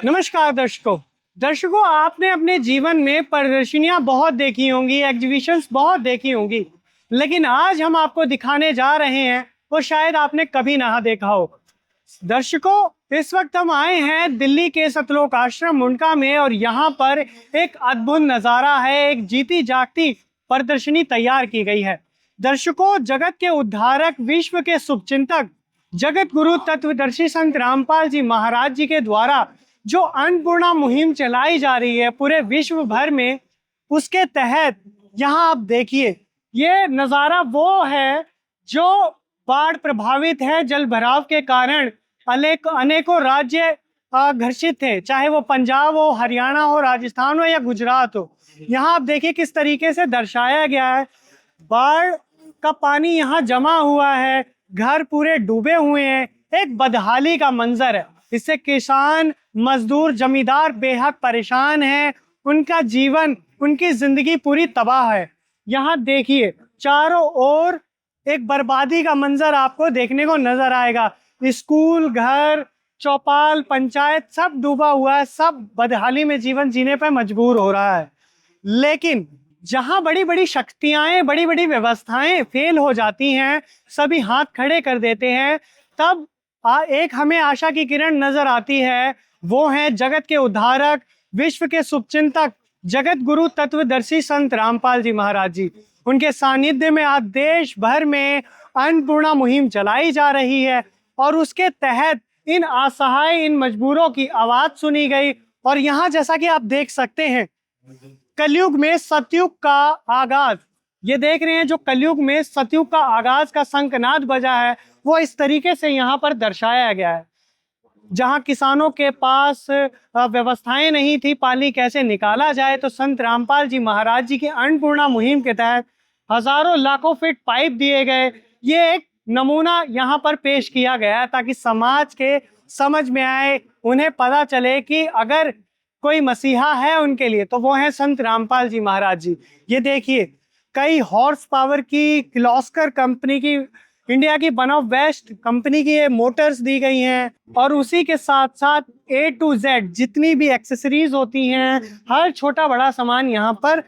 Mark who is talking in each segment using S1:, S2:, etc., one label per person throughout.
S1: नमस्कार दर्शकों, आपने अपने जीवन में प्रदर्शनियां बहुत देखी होंगी, एग्जीबिशंस बहुत देखी होंगी, लेकिन आज हम आपको दिखाने जा रहे हैं वो शायद आपने कभी ना देखा हो। दर्शकों, इस वक्त हम आए हैं दिल्ली के सतलोक आश्रम मुंडका में और यहाँ पर एक अद्भुत नज़ारा है, एक जीती जागती प्रदर्शनी तैयार की गई है। दर्शकों, जगत के उद्धारक, विश्व के शुभचिंतक, जगत गुरु तत्वदर्शी संत रामपाल जी महाराज जी के द्वारा जो अन्नपूर्णा मुहिम चलाई जा रही है पूरे विश्व भर में, उसके तहत यहाँ आप देखिए, ये नज़ारा वो है जो बाढ़ प्रभावित है। जल भराव के कारण अनेकों राज्य घर्षित थे, चाहे वो पंजाब हो, हरियाणा हो, राजस्थान हो या गुजरात हो। यहाँ आप देखिए किस तरीके से दर्शाया गया है, बाढ़ का पानी यहाँ जमा हुआ है, घर पूरे डूबे हुए हैं, एक बदहाली का मंजर है। इससे किसान, मजदूर, जमींदार बेहद परेशान हैं, उनका जीवन, उनकी जिंदगी पूरी तबाह है। यहाँ देखिए चारों ओर एक बर्बादी का मंजर आपको देखने को नजर आएगा। स्कूल, घर, चौपाल, पंचायत सब डूबा हुआ है, सब बदहाली में जीवन जीने पर मजबूर हो रहा है। लेकिन जहां बड़ी बड़ी शक्तियां, बड़ी बड़ी व्यवस्थाएं फेल हो जाती हैं, सभी हाथ खड़े कर देते हैं, तब एक हमें आशा की किरण नजर आती है। वो है जगत के उद्धारक, विश्व के शुभचिंतक, जगत गुरु तत्वदर्शी संत रामपाल जी महाराज जी। उनके सानिध्य में आज देश भर में अन्नपूर्णा मुहिम चलाई जा रही है और उसके तहत इन असहाय, इन मजबूरों की आवाज सुनी गई। और यहाँ जैसा कि आप देख सकते हैं, कलयुग में सतयुग का आगाज, ये देख रहे हैं जो कलयुग में सतयुग का आगाज का शंखनाद बजा है, वो इस तरीके से यहाँ पर दर्शाया गया है। जहाँ किसानों के पास व्यवस्थाएं नहीं थी पानी कैसे निकाला जाए, तो संत रामपाल जी महाराज जी की अन्नपूर्णा मुहिम के तहत हजारों लाखों फीट पाइप दिए गए। ये एक नमूना यहाँ पर पेश किया गया ताकि समाज के समझ में आए, उन्हें पता चले कि अगर कोई मसीहा है उनके लिए तो वो है संत रामपाल जी महाराज जी। ये देखिए कई हॉर्स पावर की किर्लोस्कर कंपनी की, इंडिया की वन ऑफ बेस्ट कंपनी की ये मोटर्स दी गई हैं और उसी के साथ साथ A to Z जितनी भी एक्सेसरीज होती हैं, हर छोटा बड़ा सामान यहाँ पर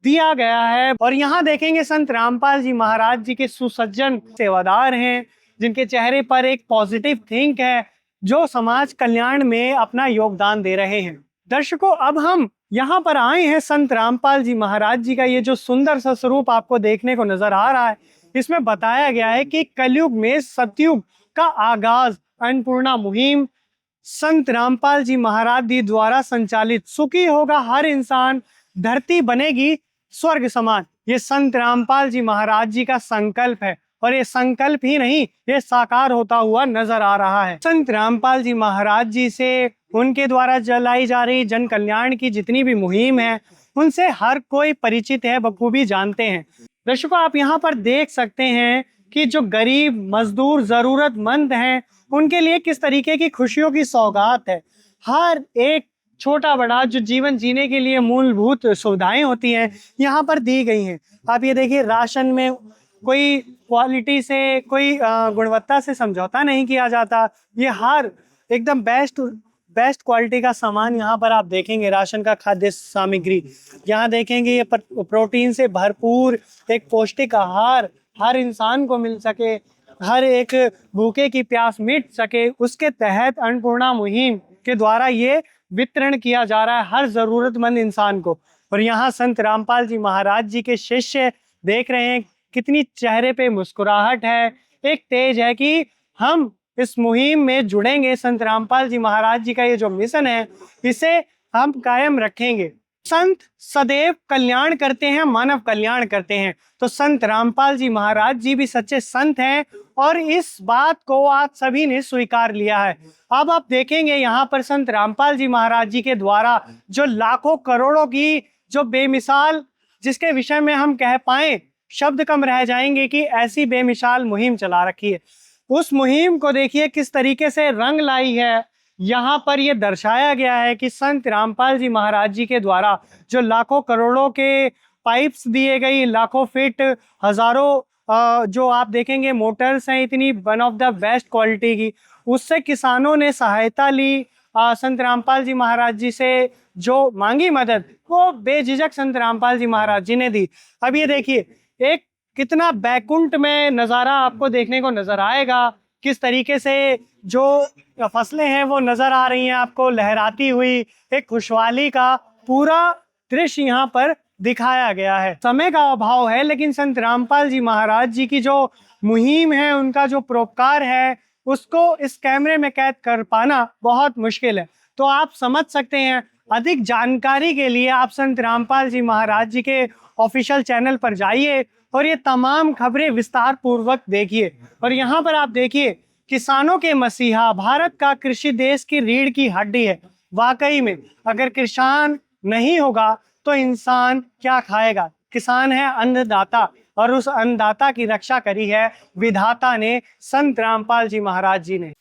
S1: दिया गया है। और यहाँ देखेंगे संत रामपाल जी महाराज जी के सुसज्जन सेवादार हैं, जिनके चेहरे पर एक पॉजिटिव थिंक है, जो समाज कल्याण में अपना योगदान दे रहे हैं। दर्शकों, अब हम यहाँ पर आए हैं संत रामपाल जी महाराज जी का ये जो सुंदर सा स्वरूप आपको देखने को नजर आ रहा है, इसमें बताया गया है कि कलयुग में सतयुग का आगाज अन्नपूर्णा मुहिम संत रामपाल जी महाराज जी द्वारा संचालित। सुखी होगा हर इंसान, धरती बनेगी स्वर्ग समान। ये संत रामपाल जी महाराज जी का संकल्प है और ये संकल्प ही नहीं, ये साकार होता हुआ नजर आ रहा है। संत रामपाल जी महाराज जी से, उनके द्वारा चलाई जा रही जन कल्याण की जितनी भी मुहिम है, उनसे हर कोई परिचित है, बखूबी जानते हैं। दर्शकों, आप यहाँ पर देख सकते हैं कि जो गरीब, मजदूर, जरूरतमंद हैं, उनके लिए किस तरीके की खुशियों की सौगात है। हर एक छोटा बड़ा जो जीवन जीने के लिए मूलभूत सुविधाएं होती हैं यहाँ पर दी गई हैं। आप ये देखिए, राशन में कोई क्वालिटी से, कोई गुणवत्ता से समझौता नहीं किया जाता। ये हर एकदम बेस्ट क्वालिटी का सामान यहाँ पर आप देखेंगे। राशन का खाद्य सामग्री यहाँ देखेंगे, ये प्रोटीन से भरपूर एक पौष्टिक आहार हर इंसान को मिल सके, हर एक भूखे की प्यास मिट सके, उसके तहत अन्नपूर्णा मुहिम के द्वारा ये वितरण किया जा रहा है हर जरूरतमंद इंसान को। और यहाँ संत रामपाल जी महाराज जी के शिष्य देख रहे हैं, कितनी चेहरे पे मुस्कुराहट है, एक तेज है कि हम इस मुहिम में जुड़ेंगे। संत रामपाल जी महाराज जी का ये जो मिशन है, इसे हम कायम रखेंगे। संत सदैव कल्याण करते हैं, मानव कल्याण करते हैं। तो संत रामपाल जी महाराज जी भी सच्चे संत हैं और इस बात को आज सभी ने स्वीकार लिया है। अब आप देखेंगे यहाँ पर संत रामपाल जी महाराज जी के द्वारा जो लाखों करोड़ों की जो बेमिसाल, जिसके विषय में हम कह पाए शब्द कम रह जाएंगे कि ऐसी बेमिसाल मुहिम चला रखी है। उस मुहिम को देखिए किस तरीके से रंग लाई है। यहाँ पर यह दर्शाया गया है कि संत रामपाल जी महाराज जी के द्वारा जो लाखों करोड़ों के पाइप्स दिए गई, लाखों फीट, हजारों जो आप देखेंगे मोटर्स हैं इतनी one of the best quality की, उससे किसानों ने सहायता ली। संत रामपाल जी महाराज जी से जो मांगी मदद, वो बेझिझक संत रामपाल जी महाराज जी ने दी। अब ये देखिए एक कितना बैकुंठ में नज़ारा आपको देखने को नजर आएगा, किस तरीके से जो फसलें हैं वो नजर आ रही हैं आपको लहराती हुई, एक खुशहाली का पूरा दृश्य यहाँ पर दिखाया गया है। समय का अभाव है, लेकिन संत रामपाल जी महाराज जी की जो मुहिम है, उनका जो परोपकार है, उसको इस कैमरे में कैद कर पाना बहुत मुश्किल है। तो आप समझ सकते हैं, अधिक जानकारी के लिए आप संत रामपाल जी महाराज जी के ऑफिशियल चैनल पर जाइए और ये तमाम खबरें विस्तार पूर्वक देखिए। और यहाँ पर आप देखिए, किसानों के मसीहा, भारत का कृषि देश की रीढ़ की हड्डी है। वाकई में अगर किसान नहीं होगा तो इंसान क्या खाएगा। किसान है अन्नदाता, और उस अन्नदाता की रक्षा करी है विधाता ने, संत रामपाल जी महाराज जी ने।